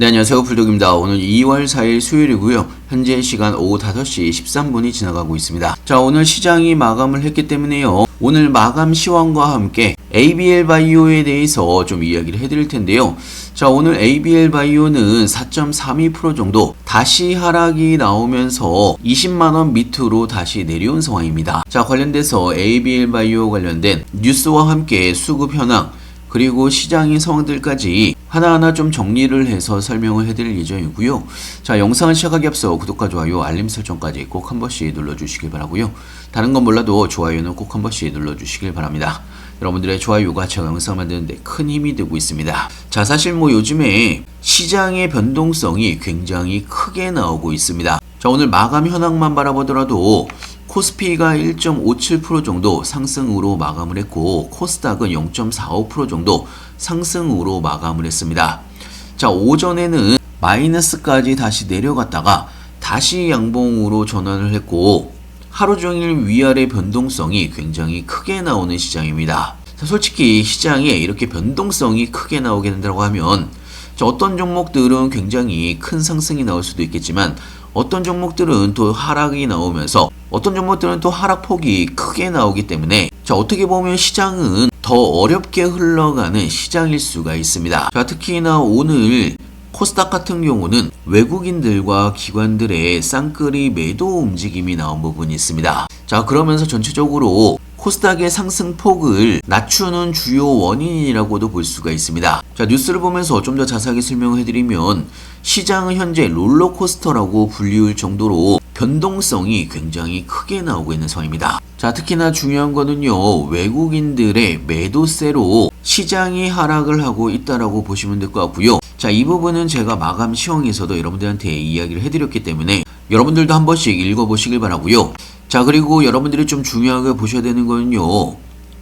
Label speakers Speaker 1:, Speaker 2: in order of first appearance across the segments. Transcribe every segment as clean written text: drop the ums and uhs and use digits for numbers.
Speaker 1: 네, 안녕하세요. 불독입니다. 오늘 2월 4일 수요일이고요. 현재 시간 오후 5시 13분이 지나가고 있습니다. 자, 오늘 시장이 마감을 했기 때문에요. 오늘 마감 시황과 함께 ABL 바이오에 대해서 좀 이야기를 해드릴 텐데요. 자, 오늘 ABL 바이오는 4.32% 정도 다시 하락이 나오면서 20만원 밑으로 다시 내려온 상황입니다. 자, 관련돼서 ABL 바이오 관련된 뉴스와 함께 수급 현황 그리고 시장의 상황들까지 하나하나 좀 정리를 해서 설명을 해드릴 예정이고요. 자, 영상을 시작하기 앞서 구독과 좋아요, 알림 설정까지 꼭 한 번씩 눌러주시길 바라고요. 다른 건 몰라도 좋아요는 꼭 한 번씩 눌러주시길 바랍니다. 여러분들의 좋아요가 제가 영상 만드는데 큰 힘이 되고 있습니다. 자, 사실 요즘에 시장의 변동성이 굉장히 크게 나오고 있습니다. 자, 오늘 마감 현황만 바라보더라도 코스피가 1.57% 정도 상승으로 마감을 했고 코스닥은 0.45% 정도 상승으로 마감을 했습니다. 자, 오전에는 마이너스까지 다시 내려갔다가 다시 양봉으로 전환을 했고 하루 종일 위아래 변동성이 굉장히 크게 나오는 시장입니다. 자, 솔직히 시장에 이렇게 변동성이 크게 나오게 된다고 하면 어떤 종목들은 굉장히 큰 상승이 나올 수도 있겠지만 어떤 종목들은 또 하락이 나오면서 어떤 종목들은 또 하락폭이 크게 나오기 때문에 어떻게 보면 시장은 더 어렵게 흘러가는 시장일 수가 있습니다. 자, 특히나 오늘 코스닥 같은 경우는 외국인들과 기관들의 쌍끌이 매도 움직임이 나온 부분이 있습니다. 자, 그러면서 전체적으로 코스닥의 상승폭을 낮추는 주요 원인이라고도 볼 수가 있습니다. 자, 뉴스를 보면서 좀 더 자세하게 설명을 해드리면 시장은 현재 롤러코스터라고 불리울 정도로 변동성이 굉장히 크게 나오고 있는 상황입니다. 자, 특히나 중요한 거는요, 외국인들의 매도세로 시장이 하락을 하고 있다라고 보시면 될 것 같고요. 자, 이 부분은 제가 마감 시황에서도 여러분들한테 이야기를 해드렸기 때문에 여러분들도 한 번씩 읽어보시길 바라고요. 자, 그리고 여러분들이 좀 중요하게 보셔야 되는 거는요,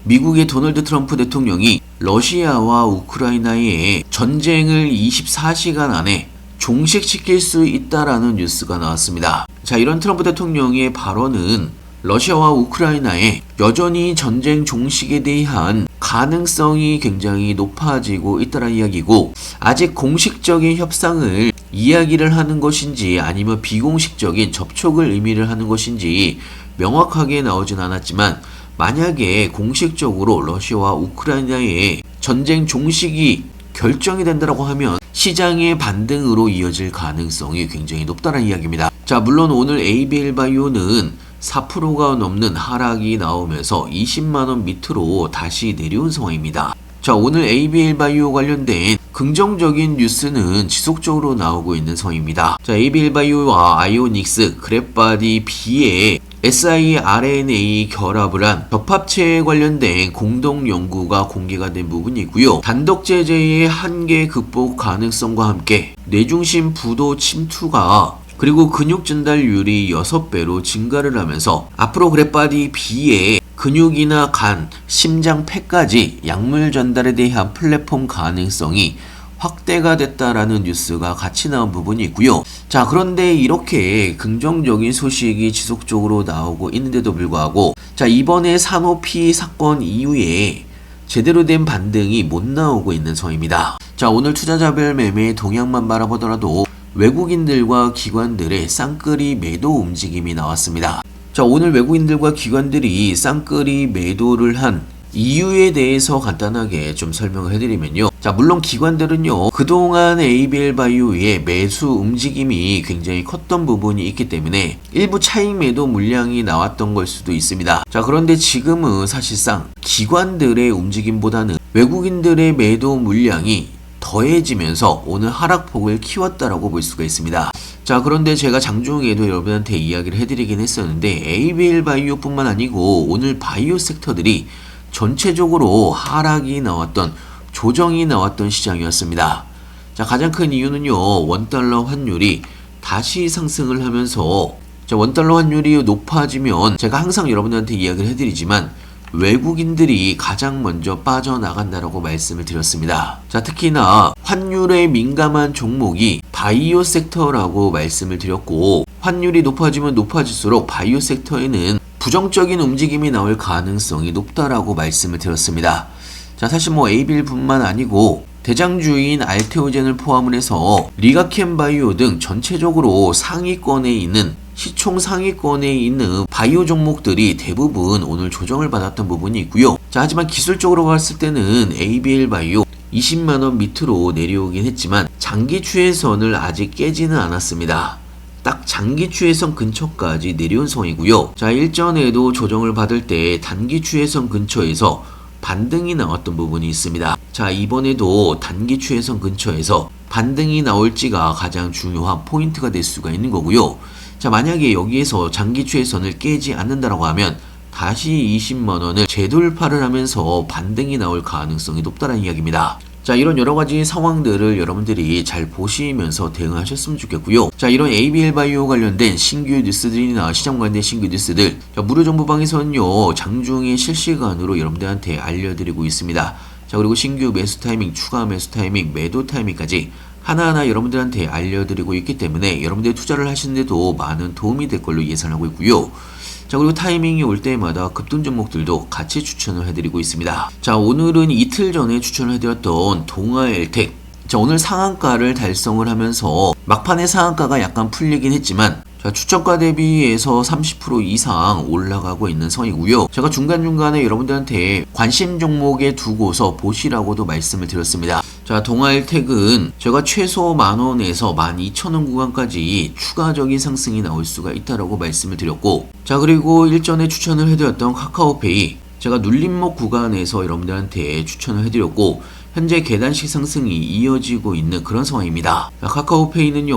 Speaker 1: 미국의 도널드 트럼프 대통령이 러시아와 우크라이나의 전쟁을 24시간 안에 종식시킬 수 있다라는 뉴스가 나왔습니다. 자, 이런 트럼프 대통령의 발언은 러시아와 우크라이나의 여전히 전쟁 종식에 대한 가능성이 굉장히 높아지고 있다는 이야기고, 아직 공식적인 협상을 이야기를 하는 것인지 아니면 비공식적인 접촉을 의미를 하는 것인지 명확하게 나오진 않았지만, 만약에 공식적으로 러시아와 우크라이나의 전쟁 종식이 결정이 된다고 하면 시장의 반등으로 이어질 가능성이 굉장히 높다는 이야기입니다. 자, 물론 오늘 ABL 바이오는 4%가 넘는 하락이 나오면서 20만원 밑으로 다시 내려온 상황입니다. 자, 오늘 ABL 바이오 관련된 긍정적인 뉴스는 지속적으로 나오고 있는 상황입니다. 자, ABL 바이오와 아이오닉스, 그랩바디 B의 siRNA 결합을 한 접합체에 관련된 공동 연구가 공개가 된 부분이 있고요. 단독 제재의 한계 극복 가능성과 함께 뇌중심 부도 침투가 그리고 근육 전달률이 6배로 증가를 하면서 앞으로 그랩바디 B의 근육이나 간, 심장, 폐까지 약물 전달에 대한 플랫폼 가능성이 확대가 됐다라는 뉴스가 같이 나온 부분이 있고요. 자, 그런데 이렇게 긍정적인 소식이 지속적으로 나오고 있는데도 불구하고 자, 이번에 산호피 사건 이후에 제대로 된 반등이 못 나오고 있는 상황입니다. 자, 오늘 투자자별 매매 동향만 바라보더라도 외국인들과 기관들의 쌍끌이 매도 움직임이 나왔습니다. 자, 오늘 외국인들과 기관들이 쌍끌이 매도를 한 이유에 대해서 간단하게 좀 설명을 해드리면요. 자, 물론 기관들은요, 그동안 ABL 바이오의 매수 움직임이 굉장히 컸던 부분이 있기 때문에 일부 차익 매도 물량이 나왔던 걸 수도 있습니다. 자, 그런데 지금은 사실상 기관들의 움직임보다는 외국인들의 매도 물량이 더해지면서 오늘 하락폭을 키웠다라고 볼 수가 있습니다. 자, 그런데 제가 장중에도 여러분한테 이야기를 해드리긴 했었는데 ABL 바이오뿐만 아니고 오늘 바이오 섹터들이 전체적으로 하락이 나왔던, 조정이 나왔던 시장이었습니다. 자, 가장 큰 이유는요, 원달러 환율이 다시 상승을 하면서 원달러 환율이 높아지면 제가 항상 여러분들한테 이야기를 해드리지만 외국인들이 가장 먼저 빠져나간다라고 말씀을 드렸습니다. 자, 특히나 환율에 민감한 종목이 바이오 섹터라고 말씀을 드렸고, 환율이 높아지면 높아질수록 바이오 섹터에는 부정적인 움직임이 나올 가능성이 높다라고 말씀을 드렸습니다. 자, 사실 ABL뿐만 아니고 대장주인 알테오젠을 포함을 해서 리가켄바이오 등 전체적으로 상위권에 있는 시총 상위권에 있는 바이오 종목들이 대부분 오늘 조정을 받았던 부분이 있고요. 자, 하지만 기술적으로 봤을 때는 ABL 바이오 20만원 밑으로 내려오긴 했지만 장기 추세선을 아직 깨지는 않았습니다. 딱 장기 추세선 근처까지 내려온 상황이고요. 자, 일전에도 조정을 받을 때 단기 추세선 근처에서 반등이 나왔던 부분이 있습니다. 자, 이번에도 단기 추세선 근처에서 반등이 나올지가 가장 중요한 포인트가 될 수가 있는 거고요. 자, 만약에 여기에서 장기 추세선을 깨지 않는다라고 하면 다시 20만원을 재돌파를 하면서 반등이 나올 가능성이 높다는 이야기입니다. 자, 이런 여러가지 상황들을 여러분들이 잘 보시면서 대응하셨으면 좋겠고요. 자, 이런 ABL 바이오 관련된 신규 뉴스들이나 시장 관련 신규 뉴스들, 자, 무료 정보방에서는요 장중에 실시간으로 여러분들한테 알려드리고 있습니다. 자, 그리고 신규 매수 타이밍, 추가 매수 타이밍, 매도 타이밍까지 하나하나 여러분들한테 알려드리고 있기 때문에 여러분들이 투자를 하시는데도 많은 도움이 될 걸로 예상하고 있고요. 자, 그리고 타이밍이 올 때마다 급등 종목들도 같이 추천을 해드리고 있습니다. 자, 오늘은 이틀 전에 추천을 해드렸던 동아엘텍. 자, 오늘 상한가를 달성을 하면서 막판에 상한가가 약간 풀리긴 했지만 자, 추천가 대비해서 30% 이상 올라가고 있는 상황이고요. 제가 중간중간에 여러분들한테 관심 종목에 두고서 보시라고도 말씀을 드렸습니다. 자, 동아일텍은 제가 최소 10,000원에서 12,000원 구간까지 추가적인 상승이 나올 수가 있다라고 말씀을 드렸고, 자, 그리고 일전에 추천을 해드렸던 카카오페이 제가 눌림목 구간에서 여러분들한테 추천을 해드렸고 현재 계단식 상승이 이어지고 있는 그런 상황입니다. 자, 카카오페이는요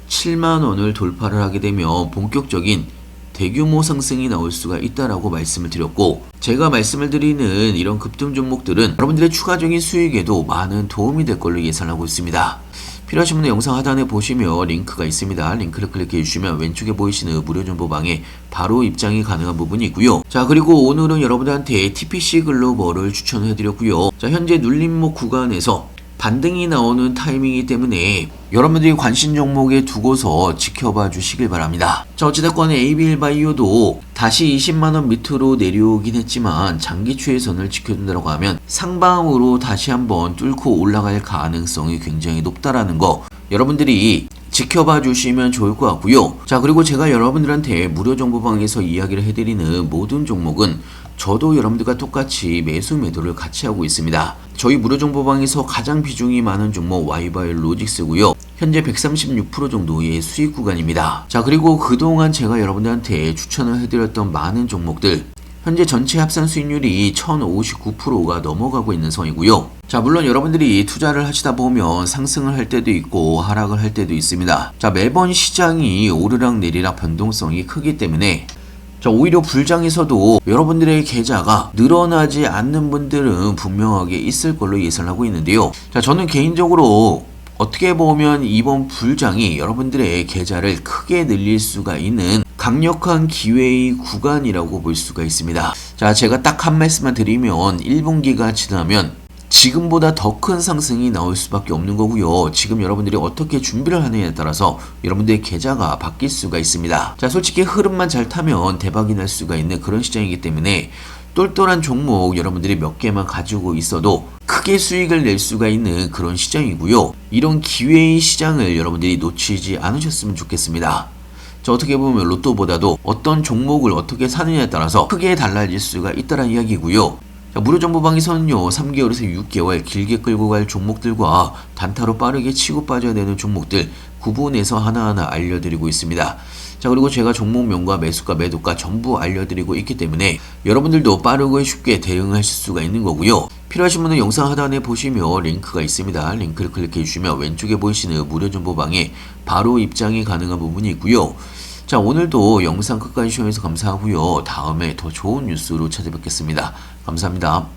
Speaker 1: 7만원을 돌파를 하게 되면 본격적인 대규모 상승이 나올 수가 있다라고 말씀을 드렸고, 제가 말씀을 드리는 이런 급등 종목들은 여러분들의 추가적인 수익에도 많은 도움이 될 걸로 예상하고 있습니다. 필요하신 분은 영상 하단에 보시면 링크가 있습니다. 링크를 클릭해 주시면 왼쪽에 보이시는 무료 정보방에 바로 입장이 가능한 부분이 있고요. 자, 그리고 오늘은 여러분들한테 TPC 글로벌을 추천해 드렸고요. 자, 현재 눌림목 구간에서 반등이 나오는 타이밍이기 때문에 여러분들이 관심 종목에 두고서 지켜봐 주시길 바랍니다. 자, 어찌됐건 ABL 바이오도 다시 20만원 밑으로 내려오긴 했지만 장기 추세선을 지켜준다고 하면 상방으로 다시 한번 뚫고 올라갈 가능성이 굉장히 높다라는 거 여러분들이 지켜봐 주시면 좋을 것 같고요. 자, 그리고 제가 여러분들한테 무료 정보방에서 이야기를 해드리는 모든 종목은 저도 여러분들과 똑같이 매수 매도를 같이 하고 있습니다. 저희 무료 정보방에서 가장 비중이 많은 종목 와이바이오 로직스고요. 현재 136% 정도의 수익 구간입니다. 자, 그리고 그동안 제가 여러분들한테 추천을 해드렸던 많은 종목들 현재 전체 합산 수익률이 1059%가 넘어가고 있는 상황이고요. 자, 물론 여러분들이 투자를 하시다 보면 상승을 할 때도 있고 하락을 할 때도 있습니다. 자, 매번 시장이 오르락 내리락 변동성이 크기 때문에 자, 오히려 불장에서도 여러분들의 계좌가 늘어나지 않는 분들은 분명하게 있을 걸로 예상하고 있는데요. 자, 저는 개인적으로 어떻게 보면 이번 불장이 여러분들의 계좌를 크게 늘릴 수가 있는 강력한 기회의 구간이라고 볼 수가 있습니다. 자, 제가 딱 한 말씀만 드리면 1분기가 지나면 지금보다 더 큰 상승이 나올 수밖에 없는 거고요. 지금 여러분들이 어떻게 준비를 하느냐에 따라서 여러분들의 계좌가 바뀔 수가 있습니다. 자, 솔직히 흐름만 잘 타면 대박이 날 수가 있는 그런 시장이기 때문에 똘똘한 종목 여러분들이 몇 개만 가지고 있어도 크게 수익을 낼 수가 있는 그런 시장이고요. 이런 기회의 시장을 여러분들이 놓치지 않으셨으면 좋겠습니다. 자, 어떻게 보면 로또보다도 어떤 종목을 어떻게 사느냐에 따라서 크게 달라질 수가 있다는 이야기고요. 자, 무료 정보방에서는요 3개월에서 6개월 길게 끌고 갈 종목들과 단타로 빠르게 치고 빠져야 되는 종목들 구분해서 하나하나 알려드리고 있습니다. 자, 그리고 제가 종목명과 매수가 매도가 전부 알려드리고 있기 때문에 여러분들도 빠르고 쉽게 대응하실 수가 있는 거고요. 필요하신 분은 영상 하단에 보시면 링크가 있습니다. 링크를 클릭해 주시면 왼쪽에 보이시는 무료 정보방에 바로 입장이 가능한 부분이 있고요. 자, 오늘도 영상 끝까지 시청해주셔서 감사하고요. 다음에 더 좋은 뉴스로 찾아뵙겠습니다. 감사합니다.